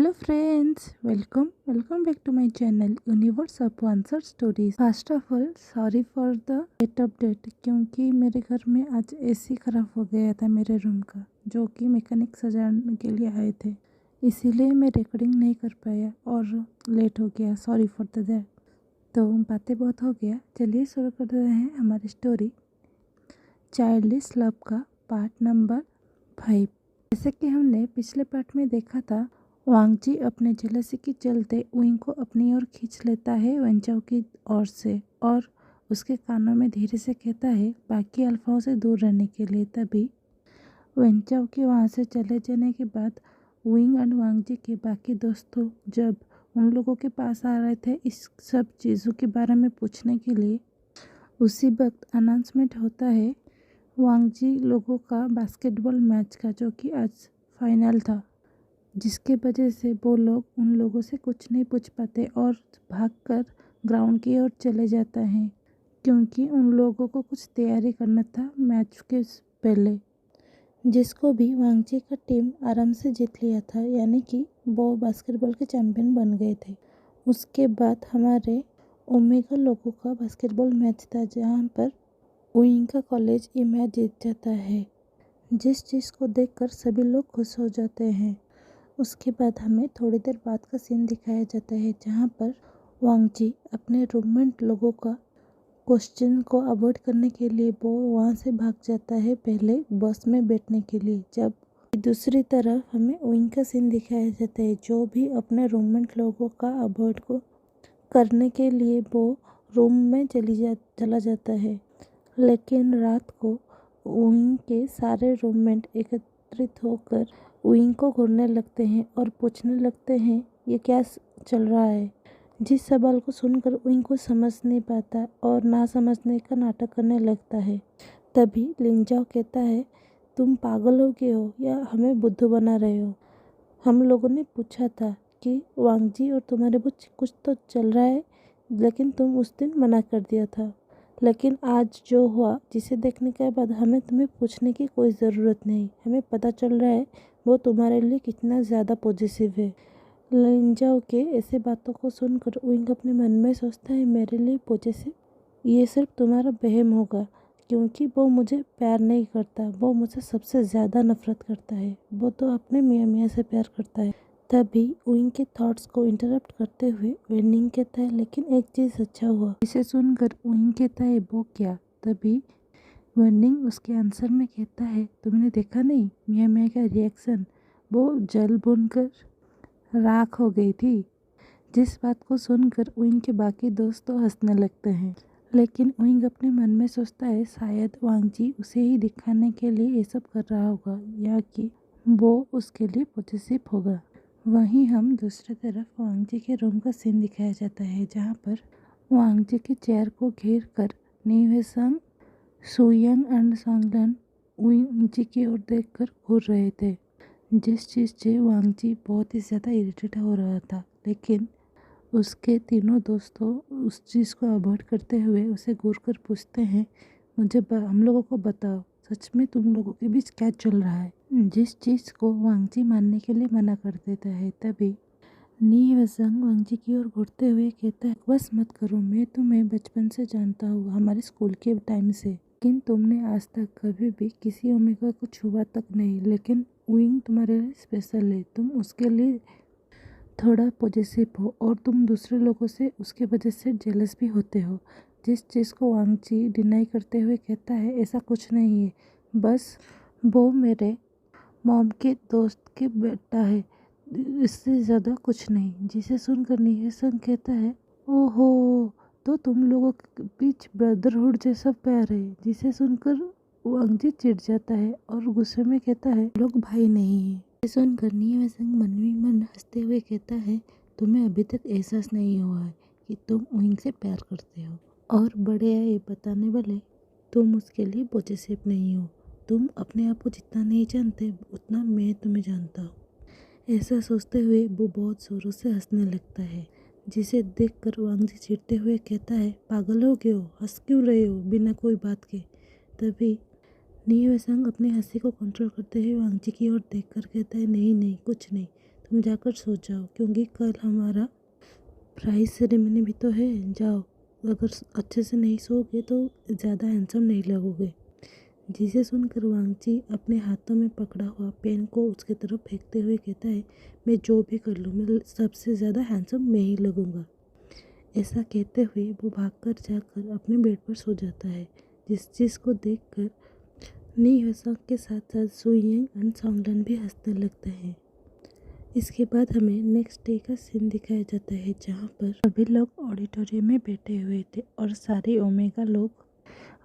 Hello friends, welcome back to my channel Universe of Answer Stories. First of all, sorry for the late update क्योंकि मेरे घर में आज AC खराब हो गया था मेरे रूम का, जो कि मैकेनिक सजाने के लिए आए थे, इसीलिए मैं रिकॉर्डिंग नहीं कर पाया और लेट हो गया। Sorry for that. तो बातें बहुत हो गया, चलिए शुरू कर रहे हैं हमारी स्टोरी चाइल्डिश लव का पार्ट नंबर 5। जैसे कि हमने पिछले पार्ट में देखा था, वांगजी अपने जेलसी के चलते विंग को अपनी ओर खींच लेता है वेंचाओ की ओर से और उसके कानों में धीरे से कहता है बाकी अल्फाओं से दूर रहने के लिए। तभी वेंचाओ के वहाँ से चले जाने के बाद विंग एंड वांगजी के बाकी दोस्तों जब उन लोगों के पास आ रहे थे इस सब चीज़ों के बारे में पूछने के लिए, उसी वक्त अनाउंसमेंट होता है वांगजी लोगों का बास्केटबॉल मैच का, जो कि आज फाइनल था, जिसके वजह से वो लोग उन लोगों से कुछ नहीं पूछ पाते और भागकर ग्राउंड की ओर चले जाता है, क्योंकि उन लोगों को कुछ तैयारी करना था मैच के पहले, जिसको भी वांगजी का टीम आराम से जीत लिया था, यानी कि वो बास्केटबॉल के चैंपियन बन गए थे। उसके बाद हमारे ओमेगा लोगों का बास्केटबॉल मैच था, जहाँ पर विंग का कॉलेज ये मैच जीत जाता है, जिस चीज़ को देखकर सभी लोग खुश हो जाते हैं। उसके बाद हमें थोड़ी देर बाद का सीन दिखाया जाता है, जहाँ पर वांगजी अपने रूममेट लोगों का क्वेश्चन को अवॉइड करने के लिए वो वहाँ से भाग जाता है पहले बस में बैठने के लिए। जब दूसरी तरफ हमें विंग का सीन दिखाया जाता है, जो भी अपने रूममेट लोगों का अवॉइड को करने के लिए वो रूम में चला जाता है। लेकिन रात को विंग के सारे रूममेट एकत्रित होकर विंग को घूरने लगते हैं और पूछने लगते हैं ये क्या चल रहा है, जिस सवाल को सुनकर विंग को समझ नहीं पाता और ना समझने का नाटक करने लगता है। तभी लिंजाओ कहता है तुम पागल हो गए हो या हमें बुद्धू बना रहे हो। हम लोगों ने पूछा था कि वांगजी और तुम्हारे बीच कुछ तो चल रहा है, लेकिन तुम उस दिन मना कर दिया था। लेकिन आज जो हुआ, जिसे देखने के बाद हमें तुम्हें पूछने की कोई ज़रूरत नहीं, हमें पता चल रहा है वो तुम्हारे लिए कितना ज़्यादा पॉजिटिव है। लिंजाओ के ऐसे बातों को सुनकर विंग अपने मन में सोचता है मेरे लिए पॉजिटिव ये सिर्फ तुम्हारा वहम होगा, क्योंकि वो मुझे प्यार नहीं करता, वो मुझसे सबसे ज़्यादा नफरत करता है, वो तो अपने मियाँ मियाँ से प्यार करता है। तभी विंग के थॉट्स को इंटरप्ट करते हुए वेनिंग कहता है लेकिन एक चीज़ अच्छा हुआ। इसे सुनकर विंग कहता है वो क्या। तभी वेनिंग उसके आंसर में कहता है तुमने देखा नहीं मियाँ मियाँ का रिएक्शन, वो जल भुनकर राख हो गई थी। जिस बात को सुनकर विंग के बाकी दोस्त तो हंसने लगते हैं, लेकिन विंग अपने मन में सोचता है शायद वांगजी उसे ही दिखाने के लिए ये सब कर रहा होगा, या कि वो उसके लिए पॉजिटिव होगा। वहीं हम दूसरी तरफ वांगजी के रूम का सीन दिखाया जाता है, जहाँ पर वांगजी के चेयर को घेर कर नीवेसंग, सुयंग एंड सांगलन वांगजी की ओर देखकर घूर रहे थे, जिस चीज़ से वांगजी बहुत ही ज़्यादा इरिटेट हो रहा था। लेकिन उसके तीनों दोस्तों उस चीज़ को अवॉइड करते हुए उसे घूर कर पूछते हैं मुझे हम लोगों को बताओ सच में तुम लोगों के बीच क्या चल रहा है, जिस चीज़ को वांगजी मानने के लिए मना कर देता है। तभी नीवेसंग वांगजी की ओर घूरते हुए कहता है बस मत करो, मैं तुम्हें बचपन से जानता हूँ, हमारे स्कूल के टाइम से, लेकिन तुमने आज तक कभी भी किसी ओमेगा को छुआ तक नहीं। लेकिन विंग तुम्हारे लिए स्पेशल है, तुम उसके लिए थोड़ा पॉजिटिव हो और तुम दूसरे लोगों से उसके वजह से जेलस भी होते हो। जिस चीज़ को वांगजी डिनाई करते हुए कहता है ऐसा कुछ नहीं है, बस वो मेरे मॉम के दोस्त के बेटा है, इससे ज़्यादा कुछ नहीं। जिसे सुनकर नीवेसंग कहता है ओहो, तो तुम लोगों के बीच ब्रदरहुड जैसा प्यार है। जिसे सुनकर वांगजी चिढ़ जाता है और गुस्से में कहता है लोग भाई नहीं है। जिसे सुनकर नीवेसंग मन ही मन हंसते हुए कहता है तुम्हें अभी तक एहसास नहीं हुआ है कि तुम विंग से प्यार करते हो, और बड़े ये बताने वाले तुम उसके लिए पॉजिटिव नहीं हो, तुम अपने आप को जितना नहीं जानते उतना मैं तुम्हें जानता हूँ। ऐसा सोचते हुए वो बहुत ज़ोरों से हंसने लगता है, जिसे देखकर वांगजी चिढ़ते हुए कहता है पागल हो गए हो, हंस क्यों रहे हो बिना कोई बात के। तभी नीवेसंग अपनी हंसी को कंट्रोल करते हुए वांगजी की ओर देखकर कहता है नहीं नहीं कुछ नहीं, तुम जाकर सो जाओ, क्योंकि कल हमारा प्राइज सेरेमनी भी तो है। जाओ, अगर अच्छे से नहीं सोओगे तो ज़्यादा हैंडसम नहीं लगोगे। जिसे सुनकर वांगची अपने हाथों में पकड़ा हुआ पेन को उसके तरफ फेंकते हुए कहता है, मैं जो भी कर लूँ, मैं सबसे ज़्यादा हैंडसम मैं ही लगूंगा। ऐसा कहते हुए वो भागकर जाकर अपने बेड पर सो जाता है। जिस चीज़ को देखकर नी हसन के साथ साथ सुयिंग और सॉन्गलन भी हंसने लगते हैं। इसके बाद हमें नेक्स्ट डे का सीन दिखाया जाता है, जहाँ पर सभी लोग ऑडिटोरियम में बैठे हुए थे और सारे ओमेगा लोग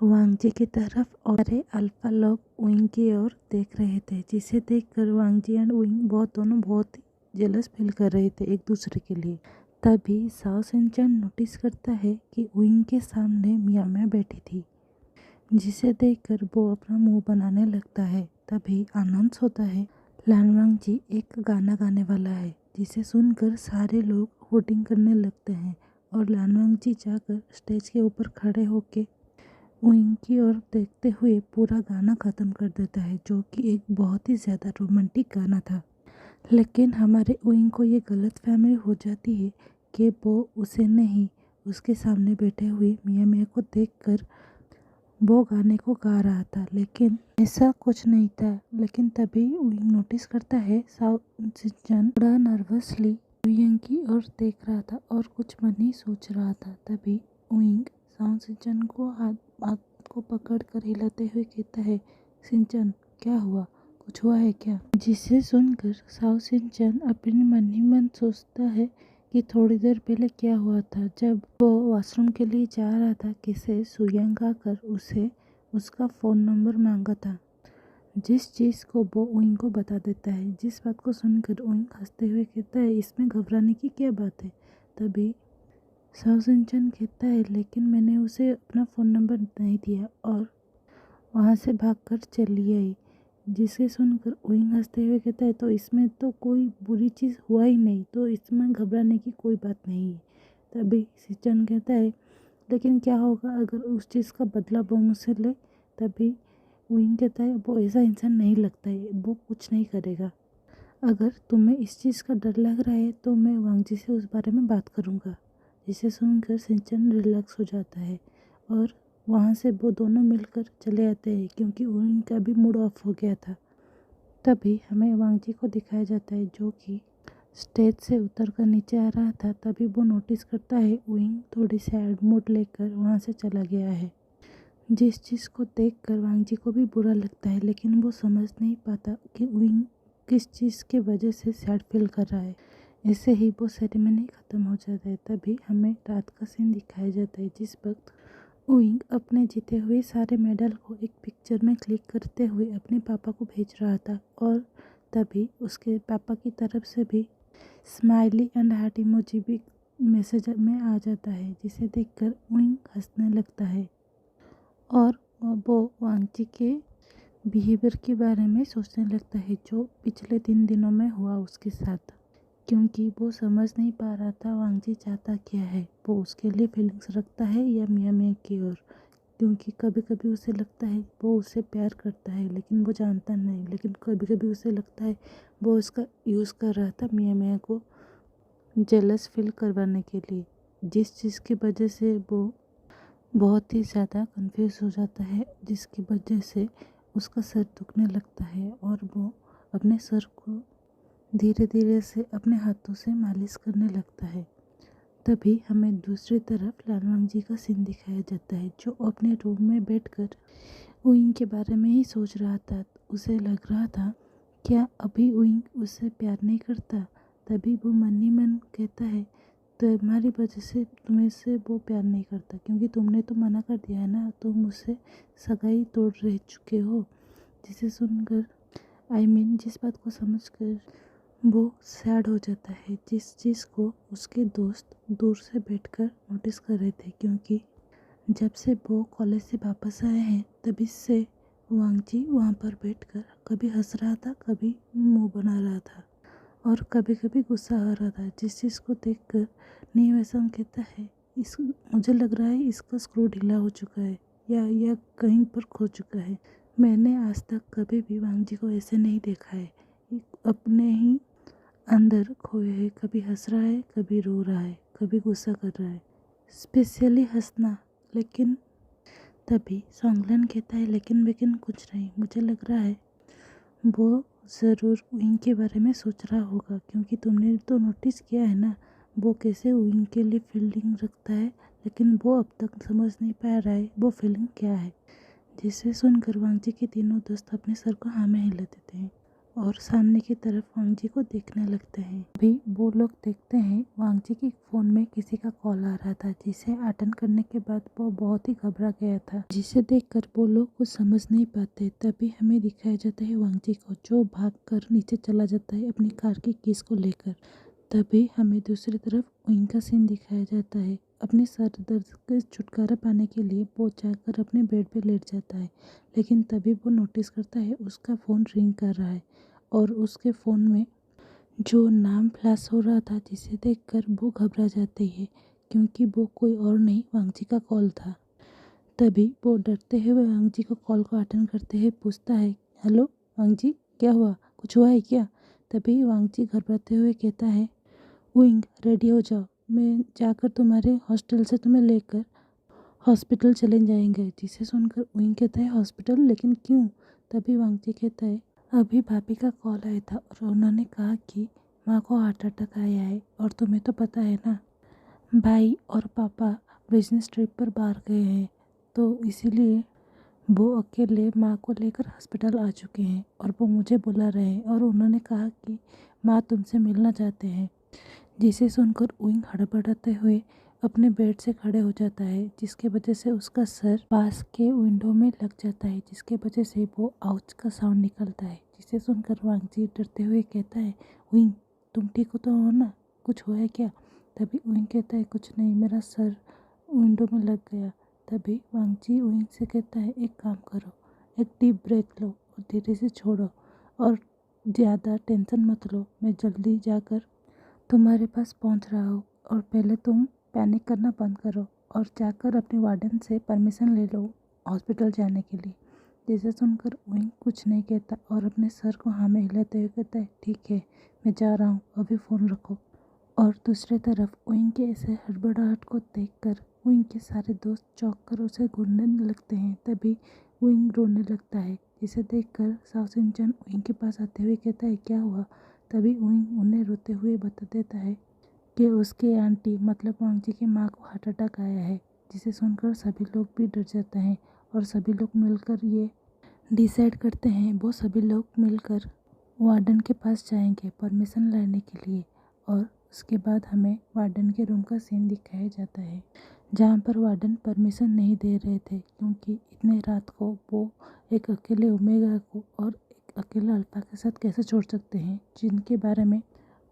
वांगजी की तरफ और सारे अल्फा लोग विंग की ओर देख रहे थे, जिसे देखकर वांगजी एंड विंग दोनों बहुत ही जेलस फील कर रहे थे एक दूसरे के लिए। तभी साओ सिंचन नोटिस करता है कि विंग के सामने मिया मिया बैठी थी, जिसे देखकर वो अपना मुंह बनाने लगता है। तभी अनाउंस होता है, लानवांग जी एक गाना गाने वाला है, जिसे सुनकर सारे लोग वोटिंग करने लगते हैं और लानवांग जी जाकर स्टेज के ऊपर खड़े होके विंग की ओर देखते हुए पूरा गाना ख़त्म कर देता है, जो कि एक बहुत ही ज़्यादा रोमांटिक गाना था। लेकिन हमारे विंग को ये गलतफहमी हो जाती है कि वो उसे नहीं, उसके सामने बैठे हुए मिया मिया को देखकर वो गाने को गा रहा था, लेकिन ऐसा कुछ नहीं था। लेकिन तभी विंग नोटिस करता है साओ सिंचन थोड़ा नर्वसली विंग की ओर देख रहा था और कुछ मन ही सोच रहा था। तभी विंग साओ सिंचन को हाथ को पकड़कर हिलाते हुए कहता है, सिंचन क्या हुआ, कुछ हुआ है क्या? जिसे सुनकर साओ सिंचन अपने मन ही मन सोचता है कि थोड़ी देर पहले क्या हुआ था, जब वो वॉशरूम के लिए जा रहा था, किसे सुयंग आकर उसे उसका फ़ोन नंबर मांगा था, जिस चीज़ को वो विंग को बता देता है। जिस बात को सुनकर विंग हंसते हुए कहता है, इसमें घबराने की क्या बात है? तभी साओ सिंचन कहता है, लेकिन मैंने उसे अपना फ़ोन नंबर नहीं दिया और वहाँ से भागकर चली आई। जिसे सुनकर विंग हंसते हुए कहता है, तो इसमें तो कोई बुरी चीज़ हुआ ही नहीं, तो इसमें घबराने की कोई बात नहीं है। तभी सिंचन कहता है, लेकिन क्या होगा अगर उस चीज़ का बदला वो मुझसे ले? तभी विंग कहता है, वो ऐसा इंसान नहीं लगता है, वो कुछ नहीं करेगा। अगर तुम्हें इस चीज़ का डर लग रहा है तो मैं वांगजी से उस बारे में बात करूँगा। जिसे सुनकर सिंचन रिलैक्स हो जाता है और वहाँ से वो दोनों मिलकर चले आते हैं, क्योंकि उनका भी मूड ऑफ हो गया था। तभी हमें वांगजी को दिखाया जाता है, जो कि स्टेज से उतरकर नीचे आ रहा था। तभी वो नोटिस करता है विंग थोड़ी सैड मूड लेकर वहाँ से चला गया है, जिस चीज़ को देखकर वांगजी को भी बुरा लगता है, लेकिन वो समझ नहीं पाता कि विंग किस चीज़ के वजह से सैड फील कर रहा है। ऐसे ही वो सेरेमनी ख़त्म हो जाता है। तभी हमें रात का सीन दिखाया जाता है, जिस वक्त विंग अपने जीते हुए सारे मेडल को एक पिक्चर में क्लिक करते हुए अपने पापा को भेज रहा था और तभी उसके पापा की तरफ से भी स्माइली एंड हार्ट इमोजी भी मैसेज में आ जाता है, जिसे देखकर विंग हंसने लगता है और वो वांगची के बिहेवियर के बारे में सोचने लगता है, जो पिछले 3 दिनों में हुआ उसके साथ, क्योंकि वो समझ नहीं पा रहा था वांगजी चाहता क्या है। वो उसके लिए फीलिंग्स रखता है या मिया मिया की ओर, क्योंकि कभी कभी उसे लगता है वो उससे प्यार करता है, लेकिन वो जानता नहीं। लेकिन कभी कभी उसे लगता है वो उसका यूज़ कर रहा था मिया मिया को जेलस फील करवाने के लिए, जिस चीज़ की वजह से वो बहुत ही ज़्यादा कंफ्यूज हो जाता है, जिसकी वजह से उसका सर दुखने लगता है और वो अपने सर को धीरे धीरे से अपने हाथों से मालिश करने लगता है। तभी हमें दूसरी तरफ लानवांग जी का सीन दिखाया जाता है, जो अपने रूम में बैठकर विंग के बारे में ही सोच रहा था। उसे लग रहा था क्या अभी विंग उससे प्यार नहीं करता। तभी वो मन ही मन कहता है, तुम्हारी वजह से तुम्हें से वो प्यार नहीं करता, क्योंकि तुमने तो मना कर दिया है ना, तुम मुझसे सगाई तोड़ रह चुके हो। जिसे सुनकर जिस बात को समझकर वो सैड हो जाता है, जिस चीज़ को उसके दोस्त दूर से बैठकर नोटिस कर रहे थे, क्योंकि जब से वो कॉलेज से वापस आए हैं तभी से वांगजी वहाँ पर बैठकर कभी हंस रहा था, कभी मुंह बना रहा था और कभी कभी गुस्सा आ रहा था। जिस चीज़ को देखकर नीवैसंग कहता है, इस मुझे लग रहा है इसका स्क्रू ढीला हो चुका है या कहीं पर खो चुका है। मैंने आज तक कभी भी वांगजी को ऐसे नहीं देखा है। अपने ही अंदर खोए है, कभी हंस रहा है, कभी रो रहा है, कभी गुस्सा कर रहा है, स्पेशली हंसना। लेकिन तभी सॉन्गलन कहता है, लेकिन कुछ नहीं, मुझे लग रहा है वो ज़रूर विंग के बारे में सोच रहा होगा, क्योंकि तुमने तो नोटिस किया है ना वो कैसे विंग के लिए फीलिंग रखता है, लेकिन वो अब तक समझ नहीं पा रहा है वो फीलिंग क्या है। जिसे सुनकर वांगजी के तीनों दोस्त अपने सर को हाँ में हिला देते हैं और सामने की तरफ वांगजी को देखने लगते हैं। अभी वो लोग देखते हैं वांगजी के फ़ोन में किसी का कॉल आ रहा था, जिसे अटेंड करने के बाद वो बहुत ही घबरा गया था, जिसे देखकर वो लोग कुछ समझ नहीं पाते। तभी हमें दिखाया जाता है वांगजी को, जो भागकर नीचे चला जाता है अपनी कार की कीज को लेकर। तभी हमें दूसरी तरफ विंग का सीन दिखाया जाता है। अपने सर दर्द से छुटकारा पाने के लिए वो जाकर अपने बेड पे लेट जाता है, लेकिन तभी वो नोटिस करता है उसका फ़ोन रिंग कर रहा है और उसके फ़ोन में जो नाम फ्लैश हो रहा था, जिसे देखकर वो घबरा जाती है, क्योंकि वो कोई और नहीं वांगजी का कॉल था। तभी वो डरते हुए वांगजी को कॉल को अटेंड करते हुए पूछता है, हेलो वांगजी, क्या हुआ, कुछ हुआ है क्या? तभी वांगजी घबराते हुए कहता है, विंग रेडी हो जाओ, मैं जाकर तुम्हारे हॉस्टल से तुम्हें लेकर हॉस्पिटल चले जाएंगे। जिसे सुनकर विंग कहता है, हॉस्पिटल, लेकिन क्यों? तभी वांगजी कहता है, अभी भाभी का कॉल आया था और उन्होंने कहा कि माँ को हार्ट अटैक आया है, और तुम्हें तो पता है ना भाई और पापा बिजनेस ट्रिप पर बाहर गए हैं, तो इसीलिए वो अकेले माँ को लेकर हॉस्पिटल आ चुके हैं और वो मुझे बुला रहे हैं और उन्होंने कहा कि माँ तुमसे मिलना चाहते हैं। जिसे सुनकर विंग हड़बड़ाते हुए अपने बेड से खड़े हो जाता है, जिसके वजह से उसका सर पास के विंडो में लग जाता है, जिसके वजह से वो आउच का साउंड निकलता है। जिसे सुनकर वांगजी डरते हुए कहता है, विंग तुम ठीक हो तो हो ना, कुछ हुआ है क्या? तभी विंग कहता है, कुछ नहीं, मेरा सर विंडो में लग गया। तभी वांगजी विंग से कहता है, एक काम करो, एक डीप ब्रेथ लो और धीरे से छोड़ो और ज़्यादा टेंशन मत लो, मैं जल्दी जाकर तुम्हारे पास पहुंच रहा हूँ, और पहले तुम पैनिक करना बंद करो और जाकर अपने वार्डन से परमिशन ले लो हॉस्पिटल जाने के लिए। जिसे सुनकर विंग कुछ नहीं कहता और अपने सर को हाँ में हिलाते हुए कहता है, ठीक है, मैं जा रहा हूँ, अभी फ़ोन रखो। और दूसरी तरफ विंग के ऐसे हड़बड़ाहट को देखकर विंग के सारे दोस्त चौंक कर उसे घूरने लगते हैं। तभी विंग रोने लगता है, जिसे देखकर साओ सिंचन विंग के पास आते हुए कहता है, क्या हुआ? तभी विंग उन्हें रोते हुए बता देता है कि उसकी आंटी मतलब वांगजी की माँ को हार्ट अटैक आया है। जिसे सुनकर सभी लोग भी डर जाते हैं और सभी लोग मिलकर ये डिसाइड करते हैं, वो सभी लोग मिलकर वार्डन के पास जाएंगे परमिशन लेने के लिए। और उसके बाद हमें वार्डन के रूम का सीन दिखाया जाता है, जहाँ पर वार्डन परमिशन नहीं दे रहे थे, क्योंकि इतने रात को वो एक अकेले ओमेगा को और एक अकेला अल्फा के साथ कैसे छोड़ सकते हैं, जिनके बारे में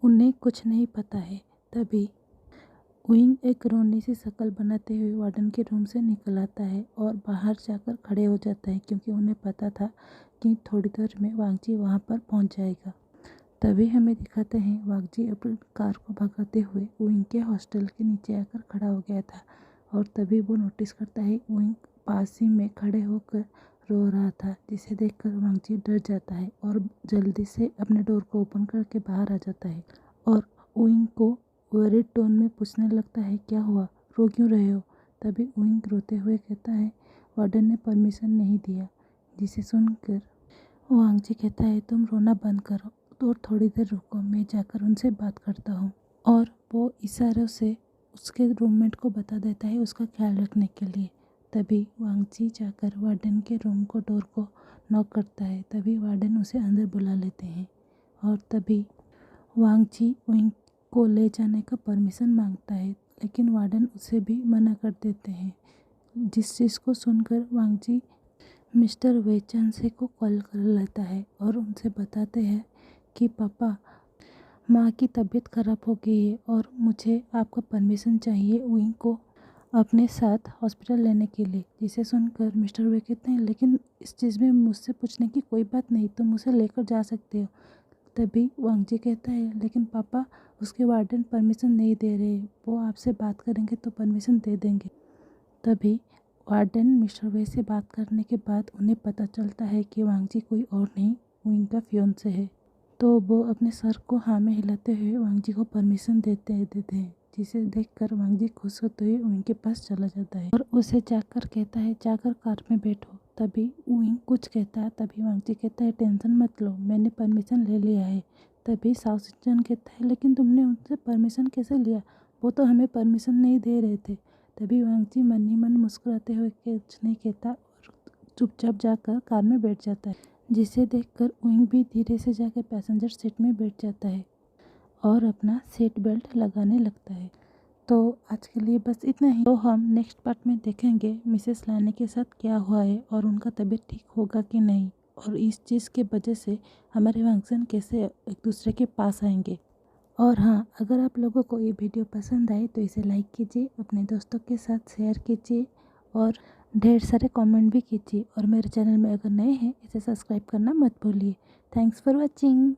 उन्हें कुछ नहीं पता है। तभी विंग एक रोनी सी शक्ल बनाते हुए वार्डन के रूम से निकल आता है और बाहर जाकर खड़े हो जाता है, क्योंकि उन्हें पता था कि थोड़ी देर में वांगजी वहां पर पहुंच जाएगा। तभी हमें दिखाते हैं वांगजी अपनी कार को भगाते हुए विंग के हॉस्टल के नीचे आकर खड़ा हो गया था, और तभी वो नोटिस करता है विंग पास ही में खड़े होकर रो रहा था, जिसे देखकर वांगजी डर जाता है और जल्दी से अपने डोर को ओपन करके बाहर आ जाता है और विंग को वरीड टोन में पूछने लगता है, क्या हुआ, रो क्यों रहे हो? तभी विंग रोते हुए कहता है, वार्डन ने परमिशन नहीं दिया। जिसे सुनकर वांगजी कहता है, तुम रोना बंद करो तो थोड़ी देर रुको, मैं जाकर उनसे बात करता हूँ। और वो इशारों से उसके रूममेट को बता देता है उसका ख्याल रखने के लिए। तभी वांगजी जाकर वार्डन के रूम को डोर को नॉक करता है। तभी वार्डन उसे अंदर बुला लेते हैं और तभी वांगजी विंग को ले जाने का परमिशन मांगता है, लेकिन वार्डन उसे भी मना कर देते हैं। जिस चीज़ को सुनकर वांगजी मिस्टर वेचांसे को कॉल कर लेता है और उनसे बताते हैं कि पापा, माँ की तबीयत खराब हो गई है और मुझे आपका परमिशन चाहिए विंग को अपने साथ हॉस्पिटल लेने के लिए। जिसे सुनकर मिस्टर वे कहते हैं, लेकिन इस चीज़ में मुझसे पूछने की कोई बात नहीं, तुम उसे लेकर जा सकते हो। तभी वांगजी कहता है, लेकिन पापा, उसके वार्डन परमिशन नहीं दे रहे, वो आपसे बात करेंगे तो परमिशन दे देंगे। तभी वार्डन मिस्टर वे से बात करने के बाद उन्हें पता चलता है कि वांगजी कोई और नहीं, विंग का फियोंसे है। तो वो अपने सर को हाँ में हिलाते हुए वांग जी को परमिशन देते हैं, जिसे देखकर वांग जी खुश होते हुए उइंग के पास चला जाता है और उसे जाकर कहता है जाकर कार में बैठो। तभी उइंग कुछ कहता है, तभी वांग जी कहता है टेंशन मत लो, मैंने परमिशन ले लिया है। तभी साओ सिंचन कहता है लेकिन तुमने उनसे परमिशन कैसे लिया, वो तो हमें परमिशन नहीं दे रहे थे। तभी वांग जी मन ही मन मुस्कुराते हुए कुछ नहीं कहता और चुपचाप जाकर कार में बैठ जाता है, जिसे देखकर उइंग भी धीरे से जाकर पैसेंजर सीट में बैठ जाता है और अपना सीट बेल्ट लगाने लगता है। तो आज के लिए बस इतना ही। तो हम नेक्स्ट पार्ट में देखेंगे मिसेस लानी के साथ क्या हुआ है और उनका तबीयत ठीक होगा कि नहीं, और इस चीज़ के वजह से हमारे वांगसन कैसे एक दूसरे के पास आएंगे। और हाँ, अगर आप लोगों को ये वीडियो पसंद आए तो इसे लाइक कीजिए, अपने दोस्तों के साथ शेयर कीजिए और ढेर सारे कमेंट भी कीजिए। और मेरे चैनल में अगर नए हैं इसे सब्सक्राइब करना मत भूलिए। Thanks for watching.